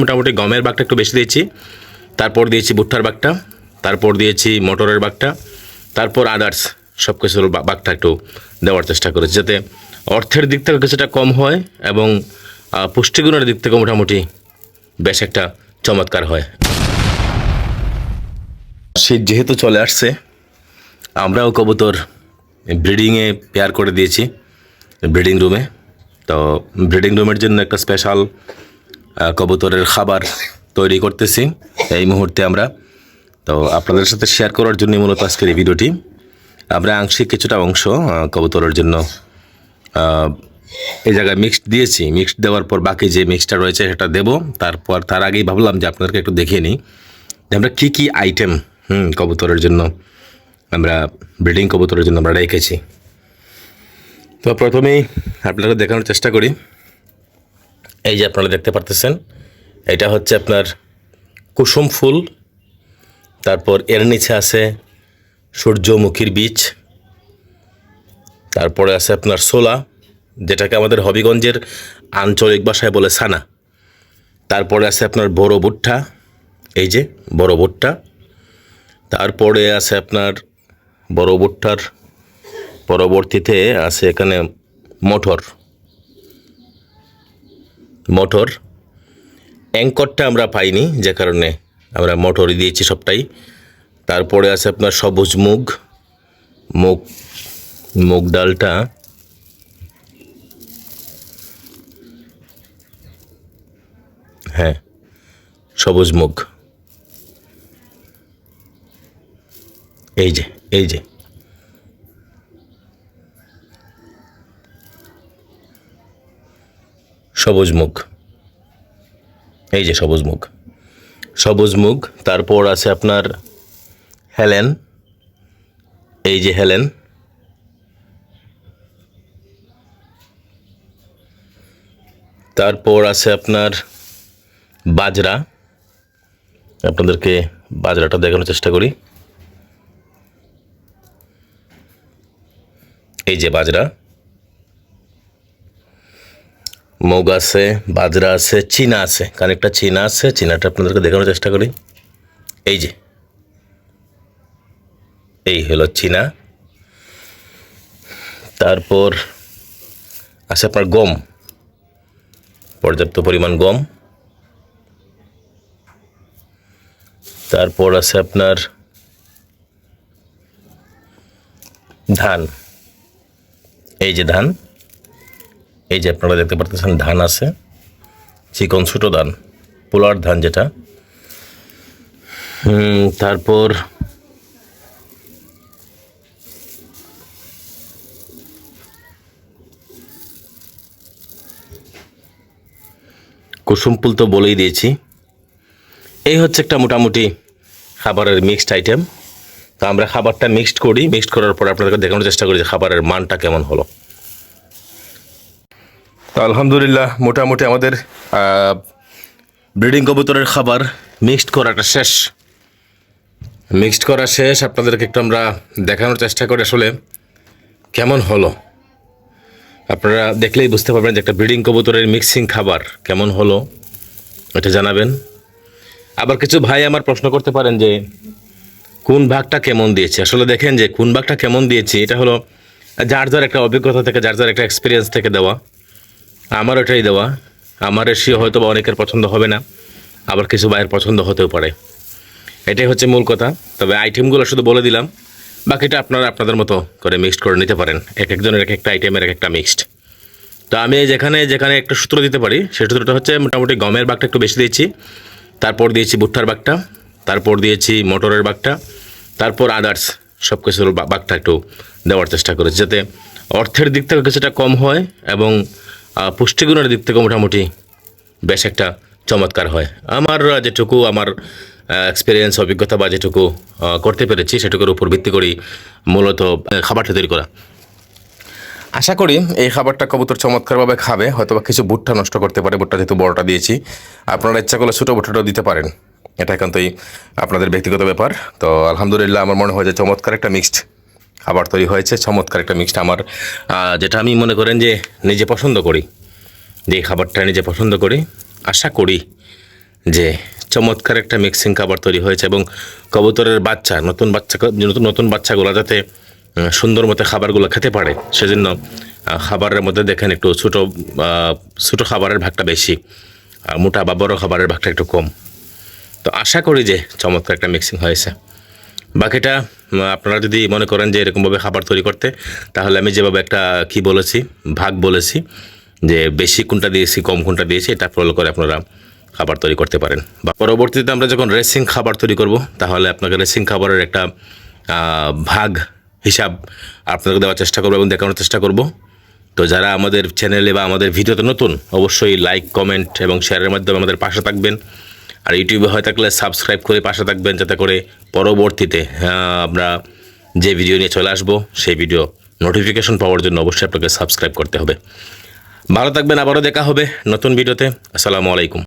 মোটামুটি গমের বাগটা একটু বেশি দিয়েছি, তারপর দিয়েছি ভুট্টার বাগটা, তারপর দিয়েছি মটরের বাগটা, তারপর আদার্স সব কিছুর বাগটা একটু দেওয়ার চেষ্টা করেছি, যাতে অর্থের দিক থেকে কিছুটা কম হয় এবং পুষ্টিগুণের দিক থেকে মোটামুটি বেশ একটা চমৎকার হয়। শীত যেহেতু চলে আসছে, আমরাও কবুতর ব্রিডিংয়ে পেয়ার করে দিয়েছি ব্রিডিং রুমে। তো ব্রিডিং রুমের জন্য একটা স্পেশাল কবুতরের খাবার তৈরি করতেছি এই মুহূর্তে আমরা। তো আপনাদের সাথে শেয়ার করার জন্য মূলত আজকের এই ভিডিওটি। আমরা আংশিক কিছুটা অংশ কবুতরের জন্য এই জায়গায় মিক্সড দিয়েছি। মিক্সড দেওয়ার পর বাকি যে মিক্সটা রয়েছে সেটা দেবো। তার আগেই ভাবলাম যে আপনাদেরকে একটু দেখিয়ে নিই যে আমরা কী কী আইটেম কবুতরের জন্য আমরা ব্রিডিং কবুতরের জন্য আমরা রেখেছি। তো প্রথমেই আপনারা দেখানোর চেষ্টা করি। এই যে আপনারা দেখতে পারতেছেন, এটা হচ্ছে আপনার কুসুম ফুল, তারপর এর নিচে আছে সূর্যমুখীর বীজ, তারপরে আছে আপনার ছোলা, যেটাকে আমাদের হবিগঞ্জের আঞ্চলিক ভাষায় বলে ছানা। তারপরে আছে আপনার বড় ভুট্টা, এই যে বড় ভুট্টা। তারপরে আছে আপনার বড় ভুট্টার পরবর্তীতে আছে এখানে মটর। অ্যাঙ্করটা আমরা পাইনি, যে কারণে আমরা মটরই দিয়েছি সবটাই। তারপরে আছে আপনার সবুজ মুগ ডালটা, হ্যাঁ সবুজ মুগ, এই যে সবুজ মুগ, এই যে সবুজ মুগ। তারপর আছে আপনার হেলেন, এই যে হেলেন। তারপর আছে আপনার বাজরা, আপনাদেরকে বাজরাটা দেখানোর চেষ্টা করি। এই যে বাজরা, মুগ আছে, বাজরা আছে, চীনা আছে, খানিকটা চীনা আছে। চীনাটা আপনাদেরকে দেখানোর চেষ্টা করি। এই যে এই হলো চীনা। তারপর আছে আপনার গম, পর্যাপ্ত পরিমাণ গম। তারপর আছে আপনার ধান, এই যে ধান, এই যে আপনারা দেখতে পারতেছেন ধান আছে, চিকন ছোটো ধান, পোলার ধান যেটা। তারপর কুসুম ফুল তো বলেই দিয়েছি। এই হচ্ছে একটা মোটামুটি খাবারের মিক্সড আইটেম। তো আমরা খাবারটা মিক্সড করার পর আপনাদেরকে দেখানোর চেষ্টা করি যে খাবারের মানটা কেমন হলো। তো আলহামদুলিল্লাহ মোটামুটি আমাদের ব্রিডিং কবুতরের খাবার মিক্সড করা শেষ। আপনাদেরকে একটু আমরা দেখানোর চেষ্টা করি আসলে কেমন হলো। আপনারা দেখলেই বুঝতে পারবেন যে একটা ব্রিডিং কবুতরের মিক্সিং খাবার কেমন হলো, এটা জানাবেন। আবার কিছু ভাই আমার প্রশ্ন করতে পারেন যে কোন ভাগটা কেমন দিয়েছে। আসলে দেখেন যে কোন ভাগটা কেমন দিয়েছি, এটা হলো যার একটা অভিজ্ঞতা থেকে, যার একটা এক্সপিরিয়েন্স থেকে দেওয়া। আমার ওটাই দেওয়া। আমার রেশিও হয়তো বা অনেকের পছন্দ হবে না, আবার কিছু ভাইয়ের পছন্দ হতেও পারে। এটাই হচ্ছে মূল কথা। তবে আইটেমগুলো শুধু বলে দিলাম, বাকিটা আপনারা আপনাদের মতো করে মিক্সড করে নিতে পারেন। একজনের একটা আইটেমের একটা মিক্সড। তো আমি যেখানে একটা সূত্র দিতে পারি, সেই সূত্রটা হচ্ছে মোটামুটি গমের বাগটা একটু বেশি দিয়েছি, তারপর দিয়েছি ভুট্টার বাগটা, তারপর দিয়েছি মটরের বাগটা, তারপর আদার্স সব কিছুর বাগটা একটু দেওয়ার চেষ্টা করেছি, যাতে অর্থের দিক থেকে কিছুটা কম হয় এবং পুষ্টিগুণের দিক থেকে মোটামুটি বেশ একটা চমৎকার হয়। আমার যেটুকু আমার এক্সপিরিয়েন্স, অভিজ্ঞতা বা যেটুকু করতে পেরেছি সেটুকুর উপর ভিত্তি করেই মূলত খাবারটা তৈরি করা। আশা করি এই খাবারটা কবুতর চমৎকারভাবে খাবে। হয়তো বা কিছু ভুট্টা নষ্ট করতে পারে, ভুট্টা যেহেতু বড়টা দিয়েছি। আপনারা ইচ্ছা করলে ছোটো ভুট্টাটাও দিতে পারেন, এটা একান্তই আপনাদের ব্যক্তিগত ব্যাপার। তো আলহামদুলিল্লাহ আমার মনে হয় যে চমৎকার একটা মিক্সড খাবার তৈরি হয়েছে, চমৎকার একটা মিক্সড। আমার যেটা আমি মনে করেন যে নিজে পছন্দ করি, যে খাবারটা নিজে পছন্দ করি, আশা করি যে চমৎকার একটা মিক্সিং খাবার তৈরি হয়েছে এবং কবুতরের বাচ্চা নতুন বাচ্চাগুলো যাতে সুন্দর মতো খাবারগুলো খেতে পারে সেজন্য খাবারের মধ্যে দেখেন একটু ছোটো খাবারের ভাগটা বেশি, মোটা বা বড় খাবারের ভাগটা একটু কম। তো আশা করি যে চমৎকার একটা মিক্সিং হয়েছে। বাকিটা আপনারা যদি মনে করেন যে এরকমভাবে খাবার তৈরি করতে, তাহলে আমি যেভাবে একটা ভাগ বলেছি যে বেশি কোনটা দিয়েছি কম কোনটা দিয়েছি, এটা ফলো করে আপনারা খাবার তৈরি করতে পারেন। বা পরবর্তীতে আমরা যখন রেসিং খাবার তৈরি করব, তাহলে আপনাকে রেসিং খাবারের একটা ভাগ হিসাব আপনাদের দেওয়ার চেষ্টা করবো এবং দেখানোর চেষ্টা করব। তো যারা আমাদের চ্যানেলে বা আমাদের ভিডিওতে নতুন, অবশ্যই লাইক, কমেন্ট এবং শেয়ারের মাধ্যমে আমাদের পাশে থাকবেন। আর ইউটিউবে হয়ে থাকলে সাবস্ক্রাইব করে পাশে থাকবেন, যাতে করে পরবর্তীতে আমরা যে ভিডিও নিয়ে চলে আসবো সেই ভিডিও নোটিফিকেশন পাওয়ার জন্য অবশ্যই আপনাকে সাবস্ক্রাইব করতে হবে। ভালো থাকবেন, আবারও দেখা হবে নতুন ভিডিওতে। আসসালামু আলাইকুম।